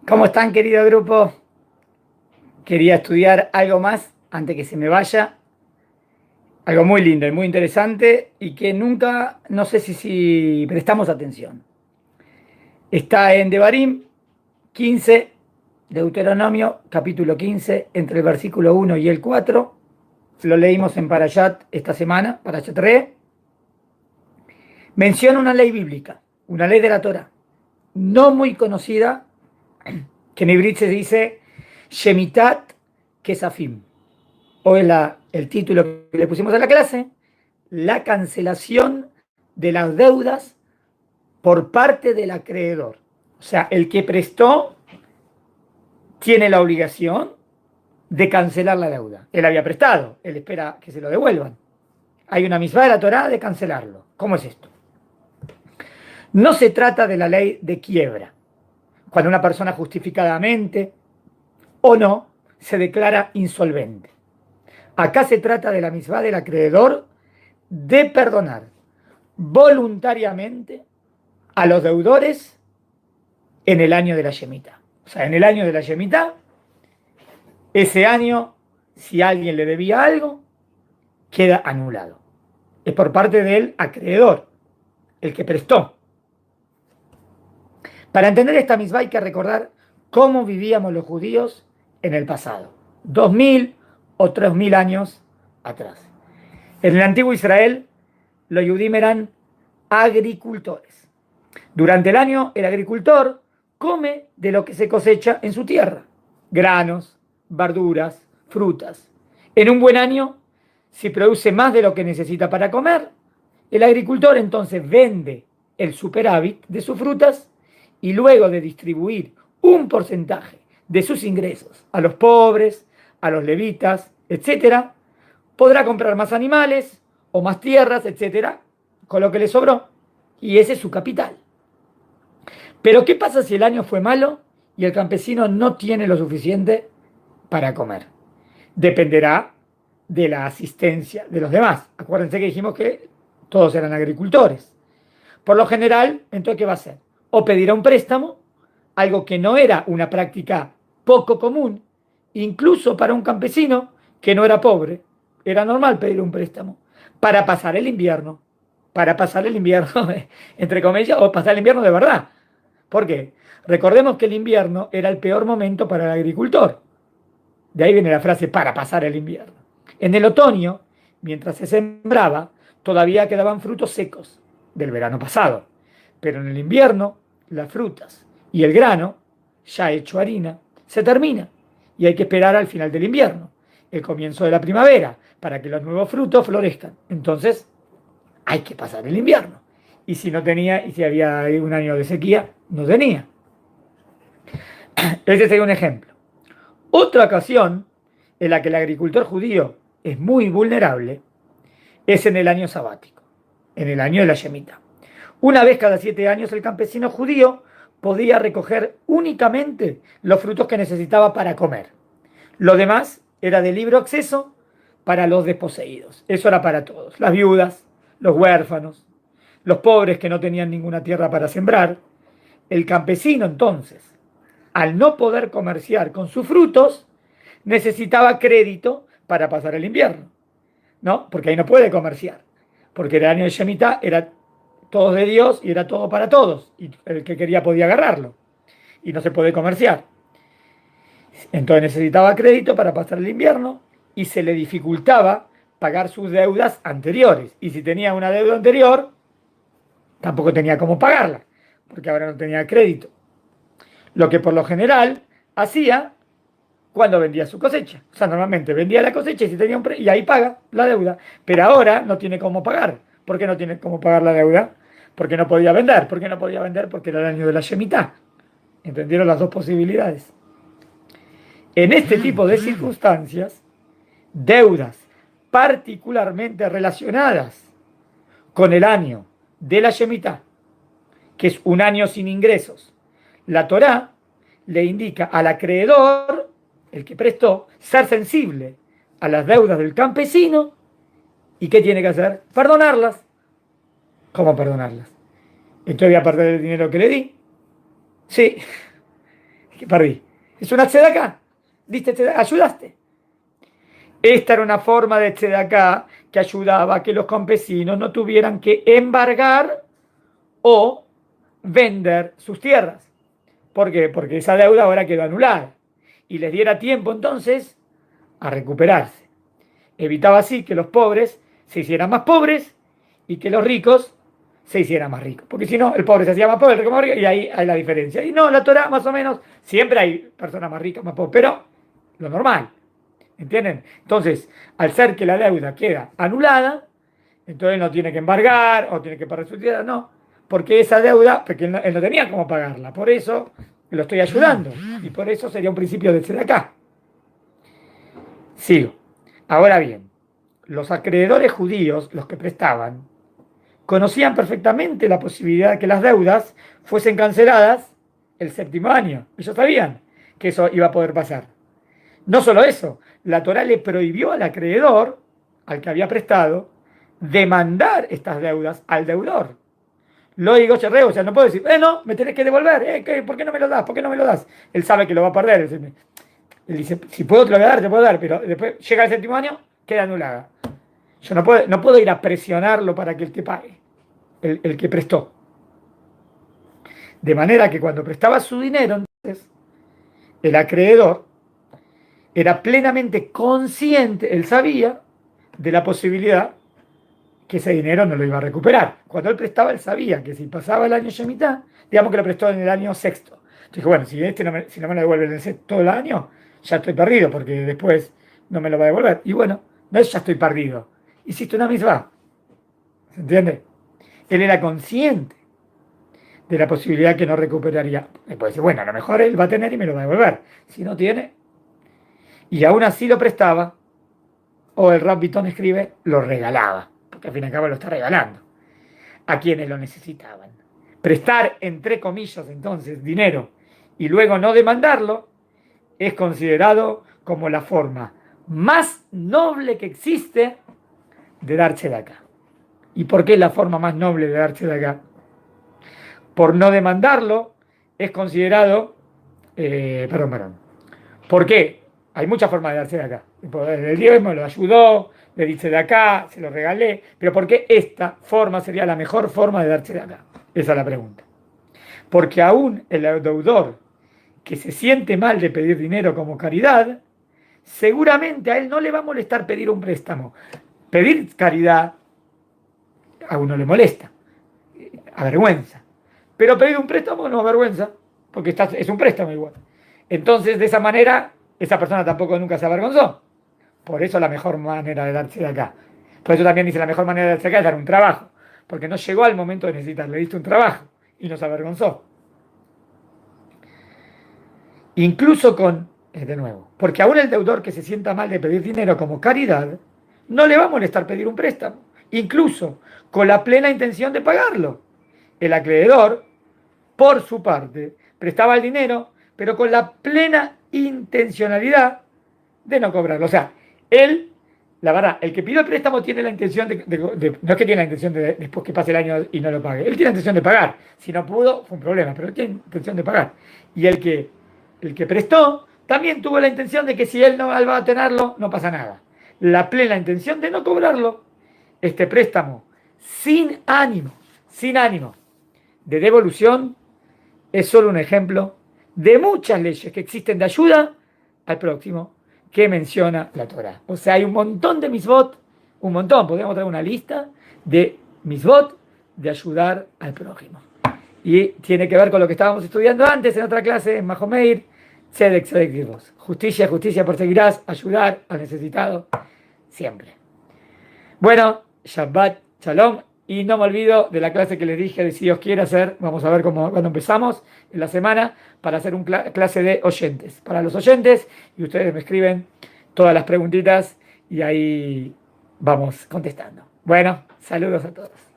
¿Cómo están, querido grupo? Quería estudiar algo más antes que se me vaya. Algo muy lindo y muy interesante y que nunca, no sé si prestamos atención. Está en Devarim 15, Deuteronomio capítulo 15, entre el versículo 1 y el 4. Lo leímos en Parashat esta semana, Parashat Re. Menciona una ley bíblica, una ley de la Torah, no muy conocida, que en hebreo se dice Shemitat Kesafim. Hoy el título que le pusimos a la clase, la cancelación de las deudas por parte del acreedor. O sea, el que prestó tiene la obligación de cancelar la deuda. Él había prestado, él espera que se lo devuelvan. Hay una misma de la Torá de cancelarlo. ¿Cómo es esto? No se trata de la ley de quiebra, cuando una persona justificadamente o no se declara insolvente. Acá se trata de la misma del acreedor de perdonar voluntariamente a los deudores en el año de la Shemitah. O sea, en el año de la Shemitah, ese año, si alguien le debía algo, queda anulado. Es por parte del acreedor, el que prestó. Para entender esta misma hay que recordar cómo vivíamos los judíos en el pasado, 2000 o 3000 años atrás. En el antiguo Israel, los judíos eran agricultores. Durante el año, el agricultor come de lo que se cosecha en su tierra: granos, verduras, frutas. En un buen año, si produce más de lo que necesita para comer, el agricultor entonces vende el superávit de sus frutas y luego de distribuir un porcentaje de sus ingresos a los pobres, a los levitas, etcétera, podrá comprar más animales o más tierras, etcétera, con lo que le sobró, y ese es su capital. Pero ¿qué pasa si el año fue malo y el campesino no tiene lo suficiente para comer? Dependerá de la asistencia de los demás. Acuérdense que dijimos que todos eran agricultores. Por lo general, entonces, ¿qué va a hacer? O pedirá un préstamo, algo que no era una práctica poco común, incluso para un campesino que no era pobre. Era normal pedir un préstamo para pasar el invierno. Para pasar el invierno, entre comillas, o pasar el invierno de verdad. ¿Por qué? Recordemos que el invierno era el peor momento para el agricultor. De ahí viene la frase para pasar el invierno. En el otoño, mientras se sembraba, todavía quedaban frutos secos del verano pasado. Pero en el invierno, las frutas y el grano, ya hecho harina, se termina. Y hay que esperar al final del invierno, el comienzo de la primavera, para que los nuevos frutos florezcan. Entonces, hay que pasar el invierno. Y si no tenía, y si había un año de sequía, no tenía. Ese sería un ejemplo. Otra ocasión en la que el agricultor judío es muy vulnerable es en el año sabático, en el año de la Shemitah. Una vez cada 7 años el campesino judío podía recoger únicamente los frutos que necesitaba para comer. Lo demás era de libre acceso para los desposeídos. Eso era para todos: las viudas, los huérfanos, los pobres que no tenían ninguna tierra para sembrar. El campesino entonces, al no poder comerciar con sus frutos, necesitaba crédito para pasar el invierno, ¿no? Porque ahí no puede comerciar, porque el año de Shemitah era todo de Dios y era todo para todos, y el que quería podía agarrarlo, y no se puede comerciar. Entonces necesitaba crédito para pasar el invierno y se le dificultaba pagar sus deudas anteriores, y si tenía una deuda anterior, tampoco tenía cómo pagarla, porque ahora no tenía crédito. Lo que por lo general hacía cuando vendía su cosecha. O sea, normalmente vendía la cosecha y, si tenía y ahí paga la deuda. Pero ahora no tiene cómo pagar. ¿Por qué no tiene cómo pagar la deuda? Porque no podía vender. ¿Por qué no podía vender? Porque era el año de la Shemitah. ¿Entendieron las dos posibilidades? En este tipo de circunstancias, deudas particularmente relacionadas con el año de la Shemitah, que es un año sin ingresos, la Torá le indica al acreedor, el que prestó, ser sensible a las deudas del campesino. ¿Y qué tiene que hacer? Perdonarlas. ¿Cómo perdonarlas? Entonces voy a perder el dinero que le di. Sí. que perdí. Es una tzedaká. Diste tzedaká, ayudaste. Esta era una forma de tzedaká que ayudaba a que los campesinos no tuvieran que embargar o vender sus tierras. ¿Por qué? Porque esa deuda ahora quedó anulada y les diera tiempo entonces a recuperarse. Evitaba así que los pobres se hicieran más pobres y que los ricos se hicieran más ricos. Porque si no, el pobre se hacía más pobre, el rico más rico, y ahí hay la diferencia. Y no, la Torá más o menos, siempre hay personas más ricas, más pobres, pero lo normal. ¿Entienden? Entonces, al ser que la deuda queda anulada, entonces no tiene que embargar o tiene que pagar su tierra, no. Porque esa deuda, porque él no tenía cómo pagarla. Por eso lo estoy ayudando. Y por eso sería un principio de acá. Sigo. Ahora bien, los acreedores judíos, los que prestaban, conocían perfectamente la posibilidad de que las deudas fuesen canceladas el séptimo año. Ellos sabían que eso iba a poder pasar. No solo eso, la Torá le prohibió al acreedor, al que había prestado, demandar estas deudas al deudor. Lo digo, o sea, no puedo decir, no, me tenés que devolver, ¿por qué no me lo das? ¿Por qué no me lo das? Él sabe que lo va a perder. Él dice, si puedo te lo voy a dar, te puedo dar, pero después llega el séptimo año, queda anulada. Yo no puedo ir a presionarlo para que él te pague, el que prestó. De manera que cuando prestaba su dinero, entonces, el acreedor era plenamente consciente, él sabía de la posibilidad que ese dinero no lo iba a recuperar. Cuando él prestaba, él sabía que si pasaba el año Shemitah, digamos que lo prestó en el año sexto. Entonces, bueno, si no me lo devuelve en el sexto todo el año, ya estoy perdido, porque después no me lo va a devolver. Y bueno, no es ya estoy perdido. Hiciste una misma. ¿Se entiende? Él era consciente de la posibilidad que no recuperaría. Y puede decir, bueno, a lo mejor él va a tener y me lo va a devolver. Si no tiene, y aún así lo prestaba, o el Rab Bitton escribe, lo regalaba, porque al fin y al cabo lo está regalando a quienes lo necesitaban. Prestar, entre comillas, entonces, dinero y luego no demandarlo, es considerado como la forma más noble que existe de dar tzedakah. ¿Y por qué es la forma más noble de dar tzedakah? Por no demandarlo, es considerado, ¿por qué? Hay muchas formas de darse de acá. El diezmo lo ayudó, le dice de acá, se lo regalé. Pero ¿por qué esta forma sería la mejor forma de darse de acá? Esa es la pregunta. Porque aún el deudor que se siente mal de pedir dinero como caridad, seguramente a él no le va a molestar pedir un préstamo. Pedir caridad a uno le molesta, avergüenza. Pero pedir un préstamo no avergüenza, porque es un préstamo igual. Entonces, de esa manera, esa persona tampoco nunca se avergonzó. Por eso la mejor manera de darse de acá. Por eso también dice la mejor manera de darse de acá es dar un trabajo. Porque no llegó al momento de necesitar, le diste un trabajo y no se avergonzó. Incluso de nuevo, porque aún el deudor que se sienta mal de pedir dinero como caridad, no le va a molestar pedir un préstamo. Incluso con la plena intención de pagarlo. El acreedor, por su parte, prestaba el dinero, pero con la plena intencionalidad de no cobrarlo. O sea, él, la verdad, el que pidió el préstamo tiene la intención no es que tiene la intención de después que pase el año y no lo pague. Él tiene la intención de pagar. Si no pudo, fue un problema, pero él tiene intención de pagar. Y el que prestó también tuvo la intención de que si él no va a tenerlo, no pasa nada. La plena intención de no cobrarlo, este préstamo sin ánimo de devolución, es solo un ejemplo de muchas leyes que existen de ayuda al próximo que menciona la Torá. O sea, hay un montón de misbot, un montón, podríamos traer una lista de misbot de ayudar al prójimo. Y tiene que ver con lo que estábamos estudiando antes en otra clase, en Mahomeir, Tzedek, Tzedek Dirvos. Justicia, justicia perseguirás, ayudar al necesitado, siempre. Bueno, Shabbat, Shalom. Y no me olvido de la clase que les dije de si Dios quiere hacer, vamos a ver cuándo empezamos en la semana, para hacer una clase de oyentes. Para los oyentes, y ustedes me escriben todas las preguntitas y ahí vamos contestando. Bueno, saludos a todos.